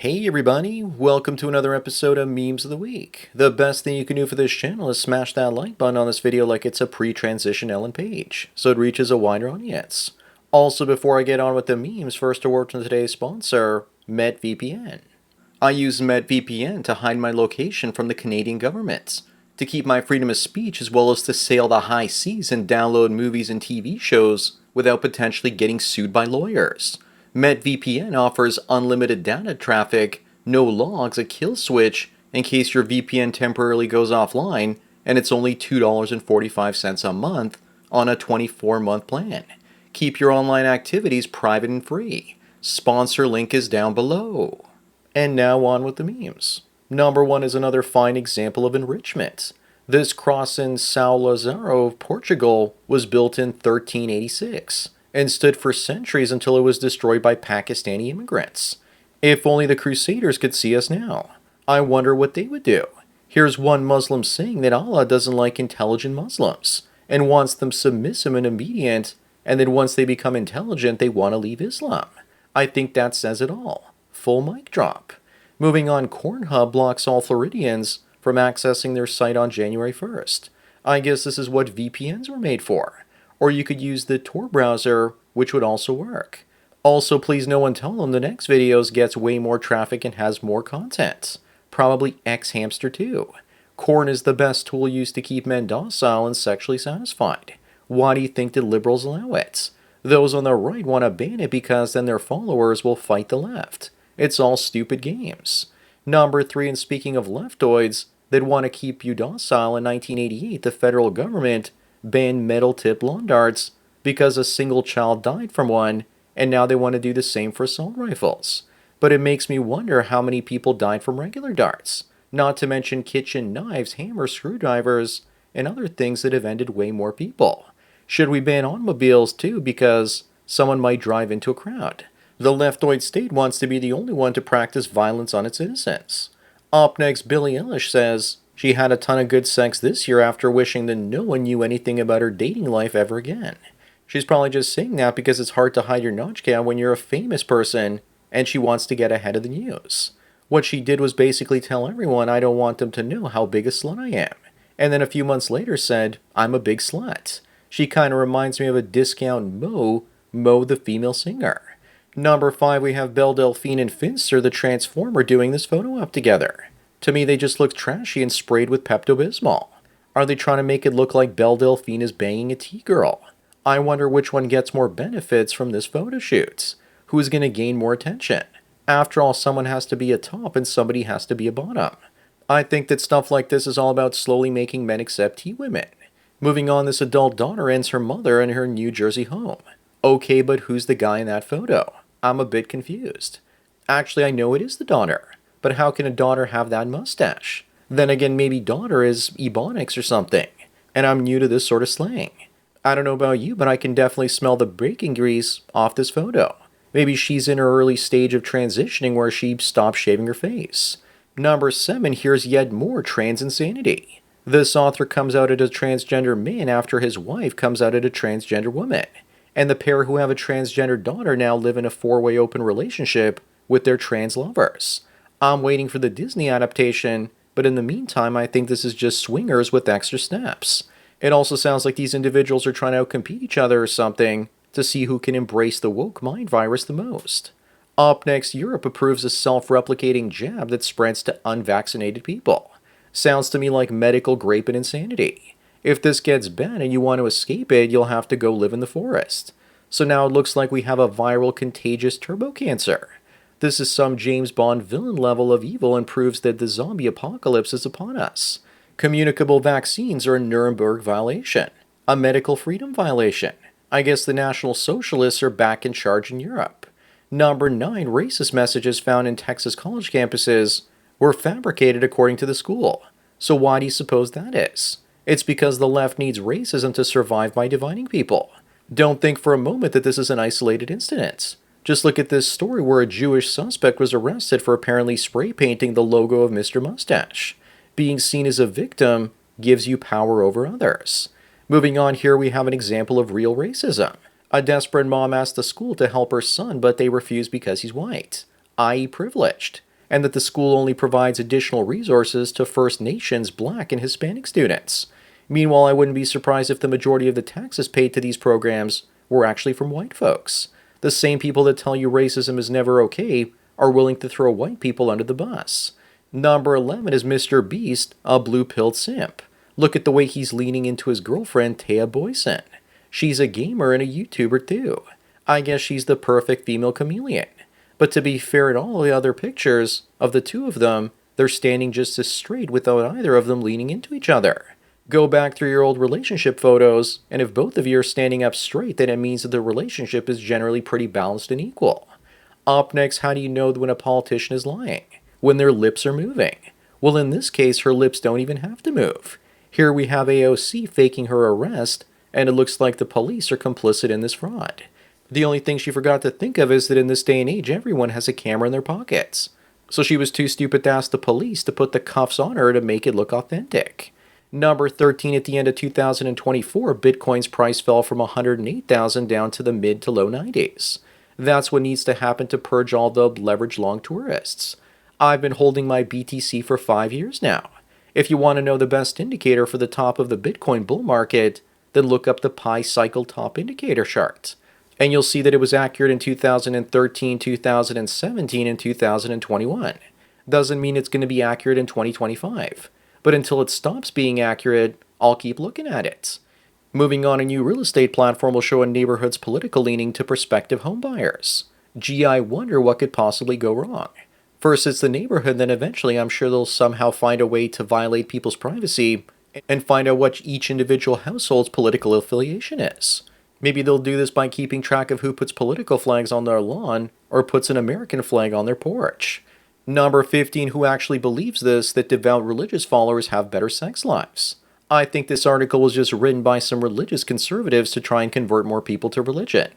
Hey everybody, welcome to another episode of Memes of the Week. The best thing you can do for this channel is smash that like button on this video like it's a pre-transition Ellen page, so it reaches a wider audience. Also, before I get on with the memes, first a word from today's sponsor, MetVPN. I use MetVPN to hide my location from the Canadian government, to keep my freedom of speech as well as to sail the high seas and download movies and TV shows without potentially getting sued by lawyers. MetVPN offers unlimited data traffic, no logs, a kill switch in case your VPN temporarily goes offline, and it's only $2.45 a month on a 24-month plan. Keep your online activities private and free. Sponsor link is down below. And now on with the memes. Number one is another fine example of enrichment. This cross in São Lázaro, Portugal, was built in 1386 and stood for centuries until it was destroyed by Pakistani immigrants. If only the Crusaders could see us now. I wonder what they would do. Here's one Muslim saying that Allah doesn't like intelligent Muslims and wants them submissive and obedient, and then once they become intelligent, they want to leave Islam. I think that says it all. Full mic drop. Moving on, Pornhub blocks all Floridians from accessing their site on January 1st. I guess this is what VPNs were made for. Or you could use the Tor browser, which would also work. Also, please no one tell them the next videos gets way more traffic and has more content. Probably X-Hamster too. Corn is the best tool used to keep men docile and sexually satisfied. Why do you think that liberals allow it? Those on the right want to ban it because then their followers will fight the left. It's all stupid games. Number three, and speaking of leftoids that want to keep you docile, in 1988 the federal government banned metal-tipped lawn darts because a single child died from one, and now they want to do the same for assault rifles. But it makes me wonder how many people died from regular darts, not to mention kitchen knives, hammers, screwdrivers, and other things that have ended way more people. Should we ban automobiles too because someone might drive into a crowd? The leftoid state wants to be the only one to practice violence on its citizens. Up next, Billie Eilish says she had a ton of good sex this year after wishing that no one knew anything about her dating life ever again. She's probably just saying that because it's hard to hide your notch count when you're a famous person and she wants to get ahead of the news. What she did was basically tell everyone I don't want them to know how big a slut I am, and then a few months later said, I'm a big slut. She kind of reminds me of a discount Mo the female singer. Number 5, we have Belle Delphine and Finster the Transformer doing this photo op together. To me, they just look trashy and sprayed with Pepto-Bismol. Are they trying to make it look like Belle Delphine is banging a T-girl? I wonder which one gets more benefits from this photo shoot. Who's going to gain more attention? After all, someone has to be a top and somebody has to be a bottom. I think that stuff like this is all about slowly making men accept T-women. Moving on, this adult daughter ends her mother in her New Jersey home. Okay, but who's the guy in that photo? I'm a bit confused. Actually, I know it is the daughter, but how can a daughter have that mustache? Then again, maybe daughter is Ebonics or something, and I'm new to this sort of slang. I don't know about you, but I can definitely smell the bacon grease off this photo. Maybe she's in her early stage of transitioning where she stopped shaving her face. Number 7, here's yet more trans insanity. This author comes out as a transgender man after his wife comes out as a transgender woman. And the pair who have a transgender daughter now live in a 4-way open relationship with their trans lovers. I'm waiting for the Disney adaptation, but in the meantime, I think this is just swingers with extra steps. It also sounds like these individuals are trying to outcompete each other or something to see who can embrace the woke mind virus the most. Up next, Europe approves a self-replicating jab that spreads to unvaccinated people. Sounds to me like medical grape and insanity. If this gets bad and you want to escape it, you'll have to go live in the forest. So now it looks like we have a viral contagious turbo cancer. This is some James Bond villain level of evil and proves that the zombie apocalypse is upon us. Communicable vaccines are a Nuremberg violation, a medical freedom violation. I guess the National Socialists are back in charge in Europe. Number 9, racist messages found in Texas college campuses were fabricated according to the school. So why do you suppose that is? It's because the left needs racism to survive by dividing people. Don't think for a moment that this is an isolated incident. Just look at this story where a Jewish suspect was arrested for apparently spray painting the logo of Mr. Mustache. Being seen as a victim gives you power over others. Moving on, here we have an example of real racism. A desperate mom asked the school to help her son, but they refused because he's white, i.e. privileged. and that the school only provides additional resources to First Nations, Black, and Hispanic students. Meanwhile, I wouldn't be surprised if the majority of the taxes paid to these programs were actually from white folks. The same people that tell you racism is never okay are willing to throw white people under the bus. Number 11 is Mr. Beast, a blue-pilled simp. Look at the way he's leaning into his girlfriend, Taya Boyson. She's a gamer and a YouTuber too. I guess she's the perfect female chameleon. But to be fair, in all the other pictures of the two of them, they're standing just as straight without either of them leaning into each other. Go back through your old relationship photos, and if both of you are standing up straight, then it means that the relationship is generally pretty balanced and equal. Up next, how do you know when a politician is lying? When their lips are moving. Well, in this case, her lips don't even have to move. Here we have AOC faking her arrest, and it looks like the police are complicit in this fraud. The only thing she forgot to think of is that in this day and age, everyone has a camera in their pockets. So she was too stupid to ask the police to put the cuffs on her to make it look authentic. Number 13, at the end of 2024, Bitcoin's price fell from 108,000 down to the mid to low 90s. That's what needs to happen to purge all the leveraged long tourists. I've been holding my BTC for 5 years now. If you want to know the best indicator for the top of the Bitcoin bull market, then look up the Pi Cycle Top Indicator chart. And you'll see that it was accurate in 2013, 2017, and 2021. Doesn't mean it's going to be accurate in 2025. But until it stops being accurate, I'll keep looking at it. Moving on, a new real estate platform will show a neighborhood's political leaning to prospective homebuyers. Gee, I wonder what could possibly go wrong. First, it's the neighborhood, then eventually I'm sure they'll somehow find a way to violate people's privacy and find out what each individual household's political affiliation is. Maybe they'll do this by keeping track of who puts political flags on their lawn or puts an American flag on their porch. Number 15, who actually believes this, that devout religious followers have better sex lives? I think this article was just written by some religious conservatives to try and convert more people to religion.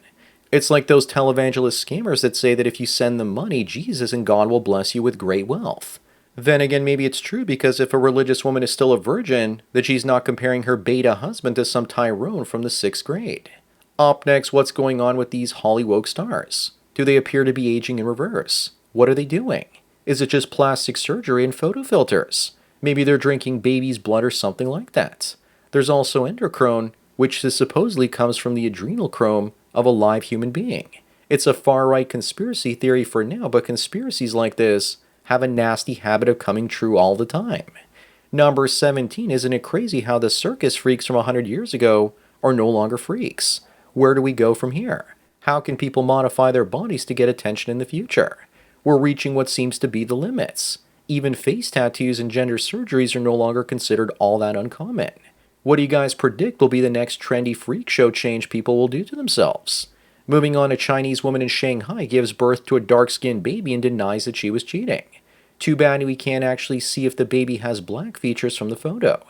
It's like those televangelist scammers that say that if you send them money, Jesus and God will bless you with great wealth. Then again, maybe it's true, because if a religious woman is still a virgin, that she's not comparing her beta husband to some Tyrone from the 6th grade. Up next, what's going on with these Hollywood stars? Do they appear to be aging in reverse? What are they doing? Is it just plastic surgery and photo filters? Maybe they're drinking baby's blood or something like that. There's also endocrine, which supposedly comes from the adrenal chrome of a live human being. It's a far-right conspiracy theory for now, but conspiracies like this have a nasty habit of coming true all the time. Number 17, isn't it crazy how the circus freaks from 100 years ago are no longer freaks? Where do we go from here? How can people modify their bodies to get attention in the future? We're reaching what seems to be the limits. Even face tattoos and gender surgeries are no longer considered all that uncommon. What do you guys predict will be the next trendy freak show change people will do to themselves? Moving on, a Chinese woman in Shanghai gives birth to a dark-skinned baby and denies that she was cheating. Too bad we can't actually see if the baby has black features from the photo.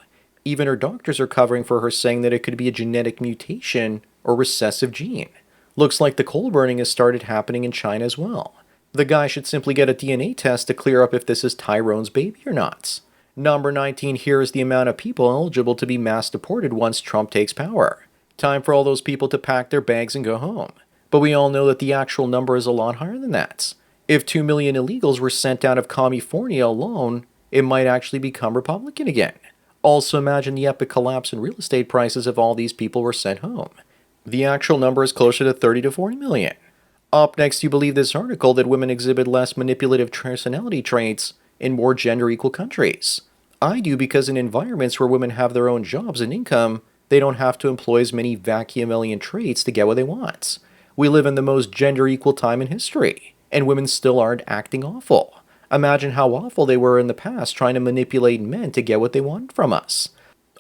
Even her doctors are covering for her, saying that it could be a genetic mutation or recessive gene. Looks like the coal burning has started happening in China as well. The guy should simply get a DNA test to clear up if this is Tyrone's baby or not. Number 19, here is the amount of people eligible to be mass deported once Trump takes power. Time for all those people to pack their bags and go home. But we all know that the actual number is a lot higher than that. If 2 million illegals were sent out of California alone, it might actually become Republican again. Also, imagine the epic collapse in real estate prices if all these people were sent home. The actual number is closer to 30 to 40 million. Up next, you believe this article that women exhibit less manipulative personality traits in more gender-equal countries. I do, because in environments where women have their own jobs and income, they don't have to employ as many Machiavellian traits to get what they want. We live in the most gender-equal time in history, and women still aren't acting awful. Imagine how awful they were in the past trying to manipulate men to get what they want from us.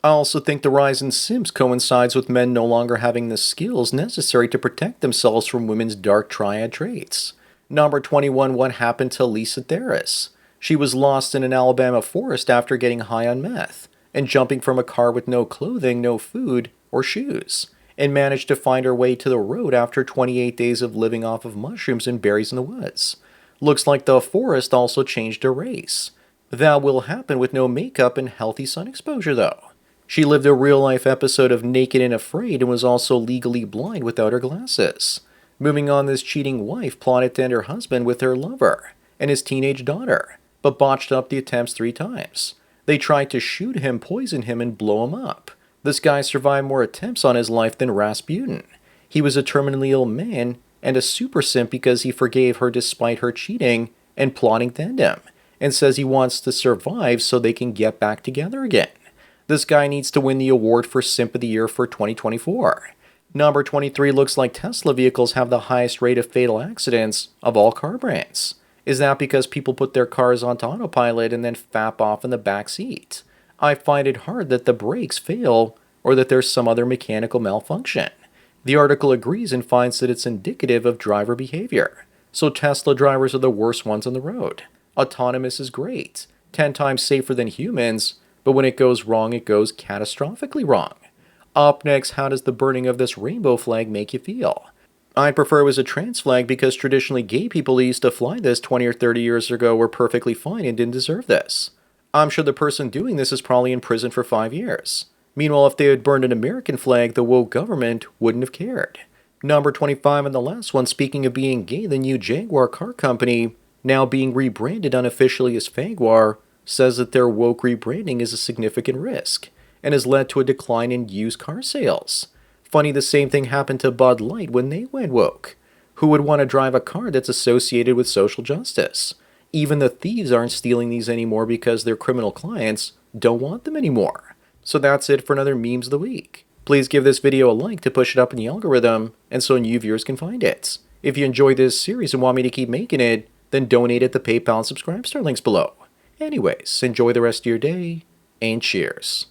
I also think the rise in simps coincides with men no longer having the skills necessary to protect themselves from women's dark triad traits. Number 21, what happened to Lisa Theris? She was lost in an Alabama forest after getting high on meth and jumping from a car with no clothing, no food, or shoes, and managed to find her way to the road after 28 days of living off of mushrooms and berries in the woods. Looks like the forest also changed her race. That will happen with no makeup and healthy sun exposure, though. She lived a real-life episode of Naked and Afraid and was also legally blind without her glasses. Moving on, this cheating wife plotted to end her husband with her lover. and his teenage daughter, but botched up the attempts 3 times. They tried to shoot him, poison him, and blow him up. This guy survived more attempts on his life than Rasputin. He was a terminally ill man and a super simp because he forgave her despite her cheating and plotting to end him, and says he wants to survive so they can get back together again. This guy needs to win the award for Simp of the Year for 2024. Number 23 looks like Tesla vehicles have the highest rate of fatal accidents of all car brands. Is that because people put their cars onto autopilot and then fap off in the back seat? I find it hard that the brakes fail or that there's some other mechanical malfunction. The article agrees and finds that it's indicative of driver behavior. So Tesla drivers are the worst ones on the road. Autonomous is great, 10 times safer than humans, but when it goes wrong, it goes catastrophically wrong. Up next, how does the burning of this rainbow flag make you feel? I prefer it was a trans flag because traditionally gay people who used to fly this 20 or 30 years ago were perfectly fine and didn't deserve this. I'm sure the person doing this is probably in prison for 5 years. Meanwhile, if they had burned an American flag, the woke government wouldn't have cared. Number 25 and the last one, speaking of being gay, the new Jaguar car company, now being rebranded unofficially as Fagwar, says that their woke rebranding is a significant risk and has led to a decline in used car sales. Funny, the same thing happened to Bud Light when they went woke. Who would want to drive a car that's associated with social justice? Even the thieves aren't stealing these anymore because their criminal clients don't want them anymore. So that's it for another Memes of the Week. Please give this video a like to push it up in the algorithm and so new viewers can find it. If you enjoyed this series and want me to keep making it, then donate at the PayPal and Subscribe Star links below. Anyways, enjoy the rest of your day, and cheers.